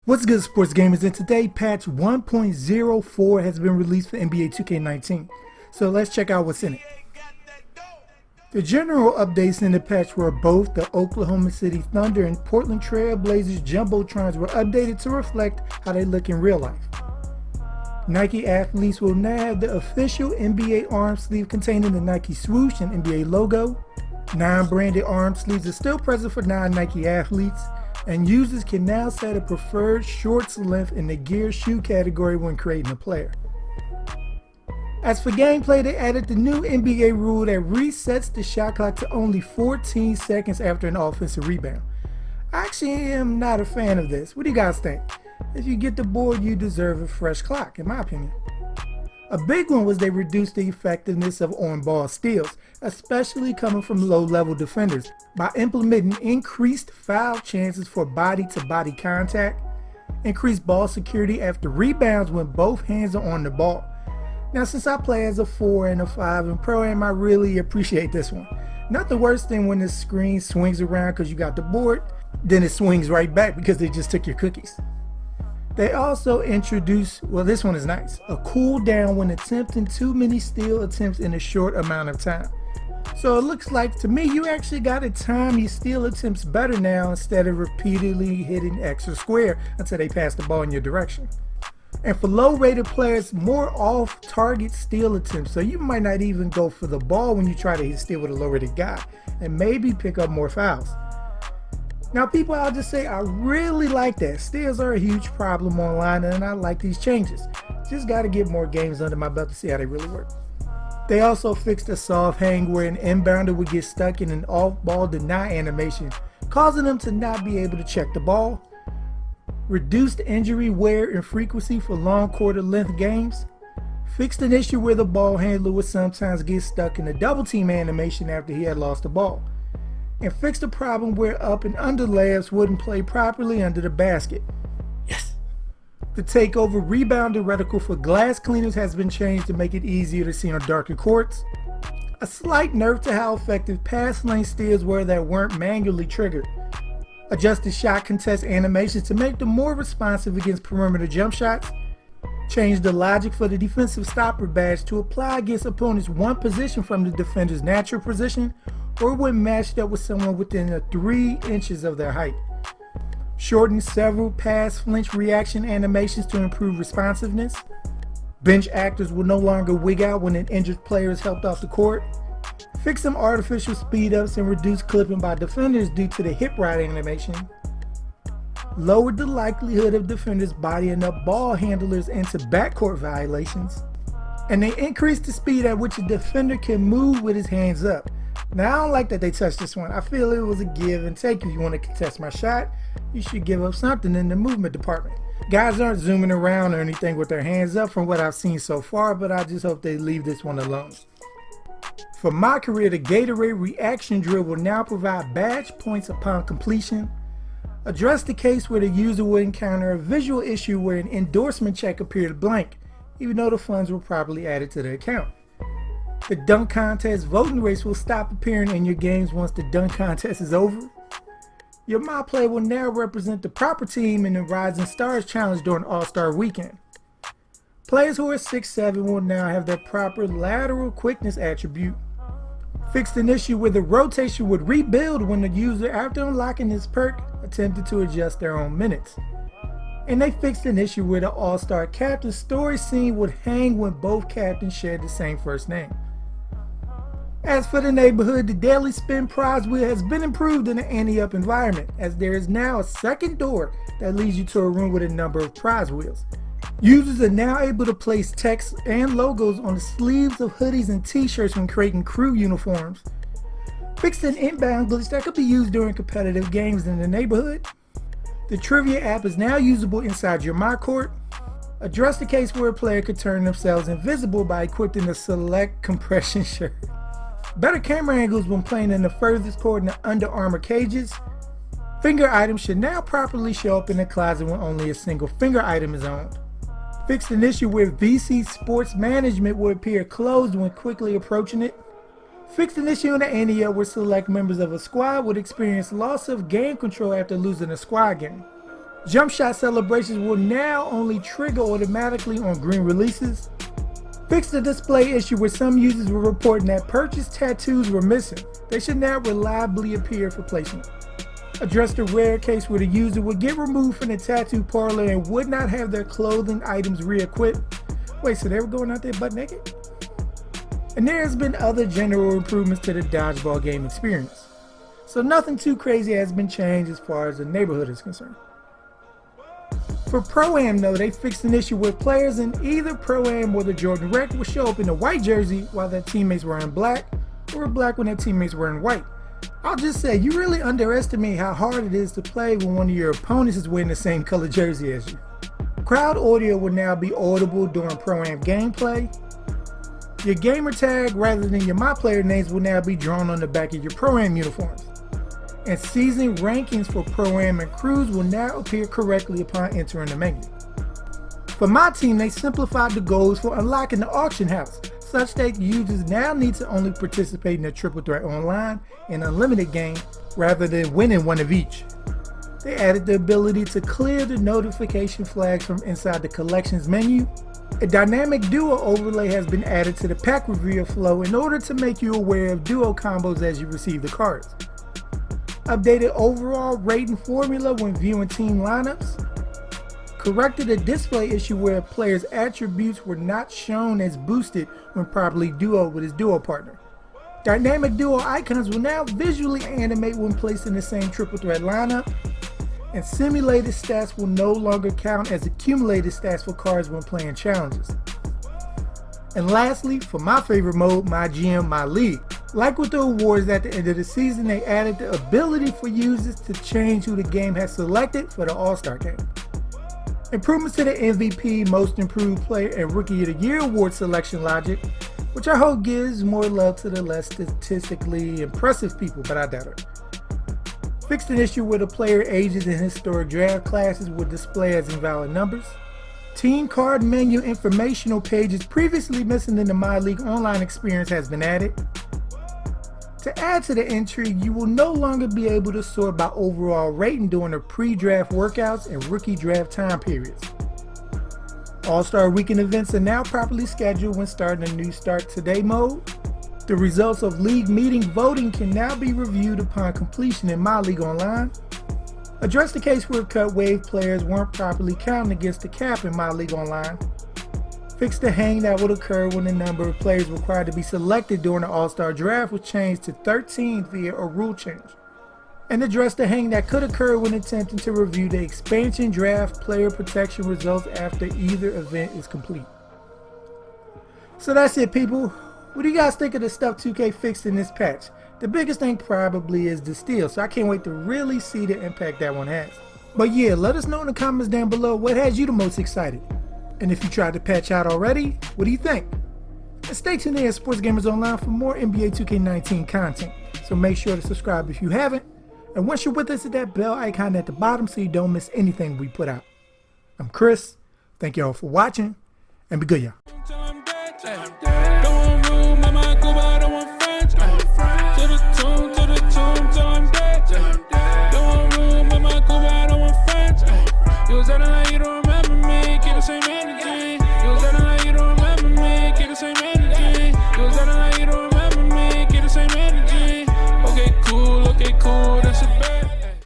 What's good, sports gamers? And today patch 1.04 has been released for NBA 2K19. So let's check out what's in it. The general updates in the patch were both the Oklahoma City Thunder and Portland Trail Blazers Jumbotrons were updated to reflect how they look in real life. Nike athletes will now have the official NBA arm sleeve containing the Nike swoosh and NBA logo. Non-branded arm sleeves are still present for non-Nike athletes, and users can now set a preferred shorts length in the gear shoe category when creating a player. As for gameplay, they added the new NBA rule that resets the shot clock to only 14 seconds after an offensive rebound. I actually am not a fan of this. What do you guys think? If you get the board, you deserve a fresh clock, in my opinion. A big one was they reduced the effectiveness of on-ball steals, especially coming from low-level defenders, by implementing increased foul chances for body-to-body contact, increased ball security after rebounds when both hands are on the ball. Now, since I play as a 4 and a 5 in Pro-Am, I really appreciate this one. Not the worst thing when the screen swings around because you got the board, then it swings right back because they just took your cookies. They also introduced, well, this one is nice, a cooldown when attempting too many steal attempts in a short amount of time. So it looks like to me you actually got to time your steal attempts better now instead of repeatedly hitting X or square until they pass the ball in your direction. And for low-rated players, more off-target steal attempts, so you might not even go for the ball when you try to hit steal with a low-rated guy, and maybe pick up more fouls. Now people, I'll just say I really like that. Steals are a huge problem online and I like these changes. Just got to get more games under my belt to see how they really work. They also fixed a soft hang where an inbounder would get stuck in an off-ball deny animation, causing them to not be able to check the ball. Reduced injury wear and frequency for long quarter length games. Fixed an issue where the ball handler would sometimes get stuck in a double team animation after he had lost the ball. And fixed a problem where up and under layups wouldn't play properly under the basket. Yes! The takeover rebounder reticle for glass cleaners has been changed to make it easier to see on darker courts. A slight nerf to how effective pass lane steals were that weren't manually triggered. Adjusted shot contest animations to make them more responsive against perimeter jump shots. Changed the logic for the defensive stopper badge to apply against opponents one position from the defender's natural position, or when matched up with someone within 3 inches of their height. Shortened several pass flinch reaction animations to improve responsiveness. Bench actors will no longer wig out when an injured player is helped off the court. Fix some artificial speed ups and reduce clipping by defenders due to the hip ride animation. Lowered the likelihood of defenders bodying up ball handlers into backcourt violations. And they increased the speed at which a defender can move with his hands up. Now, I don't like that they touched this one. I feel it was a give and take. If you want to contest my shot, you should give up something in the movement department. Guys aren't zooming around or anything with their hands up from what I've seen so far, but I just hope they leave this one alone. For my career, the Gatorade reaction drill will now provide badge points upon completion. Address the case where the user will encounter a visual issue where an endorsement check appeared blank, even though the funds were properly added to the account. The dunk contest voting race will stop appearing in your games once the dunk contest is over. Your My Player will now represent the proper team in the Rising Stars Challenge during All-Star Weekend. Players who are 6'7" will now have their proper lateral quickness attribute. Fixed an issue where the rotation would rebuild when the user, after unlocking this perk, attempted to adjust their own minutes. And they fixed an issue where the All-Star Captain story scene would hang when both captains shared the same first name. As for the neighborhood, the daily spin prize wheel has been improved in an ante-up environment, as there is now a second door that leads you to a room with a number of prize wheels. Users are now able to place text and logos on the sleeves of hoodies and t-shirts when creating crew uniforms. Fixed an inbound glitch that could be used during competitive games in the neighborhood. The trivia app is now usable inside your My Court. Address the case where a player could turn themselves invisible by equipping a select compression shirt. Better camera angles when playing in the furthest court in the Under Armour cages. Finger items should now properly show up in the closet when only a single finger item is owned. Fixed an issue where VC Sports Management will appear closed when quickly approaching it. Fixed an issue in the ante-up where select members of a squad would experience loss of game control after losing a squad game. Jump shot celebrations will now only trigger automatically on green releases. Fixed the display issue where some users were reporting that purchased tattoos were missing. They should now reliably appear for placement. Addressed the rare case where the user would get removed from the tattoo parlor and would not have their clothing items re-equipped. Wait, so they were going out there butt naked? And there has been other general improvements to the dodgeball game experience. So nothing too crazy has been changed as far as the neighborhood is concerned. For Pro-Am though, they fixed an issue where players in either Pro-Am or the Jordan Rec will show up in a white jersey while their teammates were in black, or black when their teammates were in white. I'll just say, you really underestimate how hard it is to play when one of your opponents is wearing the same color jersey as you. Crowd audio will now be audible during Pro-Am gameplay. Your gamer tag rather than your My Player names will now be drawn on the back of your Pro-Am uniforms. And season rankings for Pro-Am and Crews will now appear correctly upon entering the menu. For my team, they simplified the goals for unlocking the auction house, such that users now need to only participate in the Triple Threat Online and Unlimited game rather than winning one of each. They added the ability to clear the notification flags from inside the collections menu. A dynamic duo overlay has been added to the pack reveal flow in order to make you aware of duo combos as you receive the cards. Updated overall rating formula when viewing team lineups. Corrected a display issue where a player's attributes were not shown as boosted when properly duoed with his duo partner. Dynamic duo icons will now visually animate when placed in the same triple threat lineup. And simulated stats will no longer count as accumulated stats for cards when playing challenges. And lastly, for my favorite mode, My GM, My League. Like with the awards at the end of the season, they added the ability for users to change who the game has selected for the All-Star game. Improvements to the MVP, Most Improved Player, and Rookie of the Year award selection logic, which I hope gives more love to the less statistically impressive people, but I doubt it. Fixed an issue where the player ages in historic draft classes would display as invalid numbers. Team card menu informational pages previously missing in the My League Online experience has been added. To add to the intrigue, you will no longer be able to sort by overall rating during the pre-draft workouts and rookie draft time periods. All-Star Weekend events are now properly scheduled when starting a new Start Today mode. The results of league meeting voting can now be reviewed upon completion in My League Online. Address the case where cut wave players weren't properly counted against the cap in My League Online. Fix the hang that would occur when the number of players required to be selected during the All-Star Draft was changed to 13 via a rule change. And address the hang that could occur when attempting to review the expansion draft player protection results after either event is complete. So that's it, people. What do you guys think of the stuff 2K fixed in this patch? The biggest thing probably is the steal, so I can't wait to really see the impact that one has. But yeah, let us know in the comments down below what has you the most excited. And if you tried the patch out already, what do you think? And stay tuned in at Sports Gamers Online for more NBA 2K19 content. So make sure to subscribe if you haven't. And once you're with us, hit that bell icon at the bottom so you don't miss anything we put out. I'm Chris. Thank y'all for watching. And be good, y'all. To the tomb, till I'm